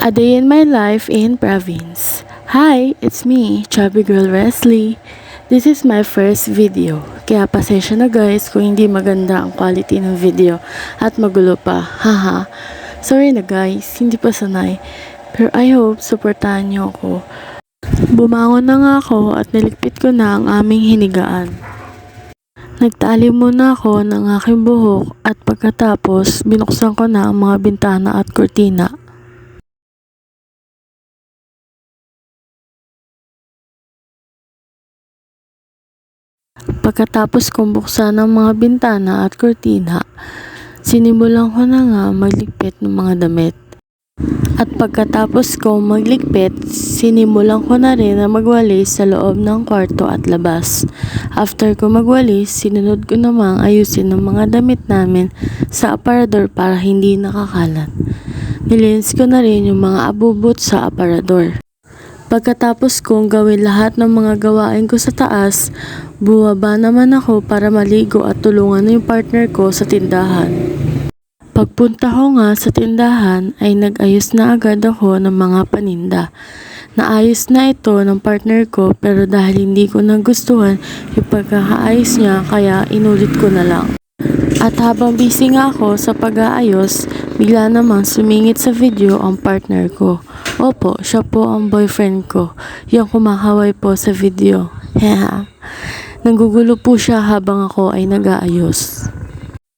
A day in my life in province. Hi, it's me, Chubby Girl Wesley. This is my first video. Kaya pasensya na guys kung hindi maganda ang quality ng video at magulo pa. Haha. Sorry na guys, hindi pa sanay. Pero I hope supportahan niyo ako. Bumangon na nga ako at niligpit ko na ang aming hinigaan. Nagtali muna ako ng aking buhok at pagkatapos binuksan ko na ang mga bintana at kurtina. Pagkatapos kong buksan ang mga bintana at kurtina, sinimulan ko na nga magligpit ng mga damit. At pagkatapos kong magligpit, sinimulan ko na rin na magwalis sa loob ng kwarto at labas. After ko magwalis, sinunod ko namang ayusin ang mga damit namin sa aparador para hindi nakakalat. Nilinis ko na rin yung mga abubot sa aparador. Pagkatapos kong gawin lahat ng mga gawain ko sa taas, buwaba naman ako para maligo at tulungan yung partner ko sa tindahan. Pagpunta ko nga sa tindahan ay nag-ayos na agad ako ng mga paninda. Naayos na ito ng partner ko pero dahil hindi ko nagustuhan yung pagkakaayos niya kaya inulit ko na lang. At habang busy nga ako sa pag-aayos, bigla namang sumingit sa video ang partner ko. Opo, siya po ang boyfriend ko. Yung kumakaway po sa video. Nanggugulo po siya habang ako ay nag-aayos.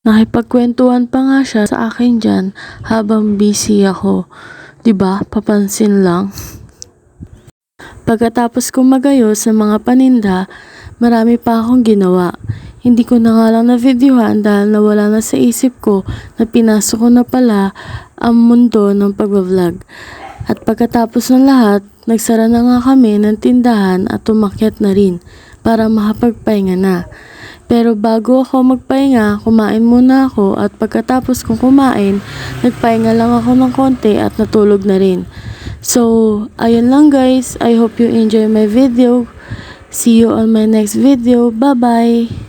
Nakipagkwentuhan pa nga siya sa akin dyan habang busy ako. Diba? Papansin lang. Pagkatapos kong magayos sa mga paninda, marami pa akong ginawa. Hindi ko na nga lang na-videohan dahil nawala na sa isip ko na pinasok ko na pala ang mundo ng pag-vlog. At pagkatapos ng lahat, nagsara na nga kami ng tindahan at umakyat na rin para makapagpahinga na. Pero bago ako magpahinga, kumain muna ako at pagkatapos kong kumain, nagpahinga lang ako ng konti at natulog na rin. So, ayun lang guys. I hope you enjoy my video. See you on my next video. Bye-bye!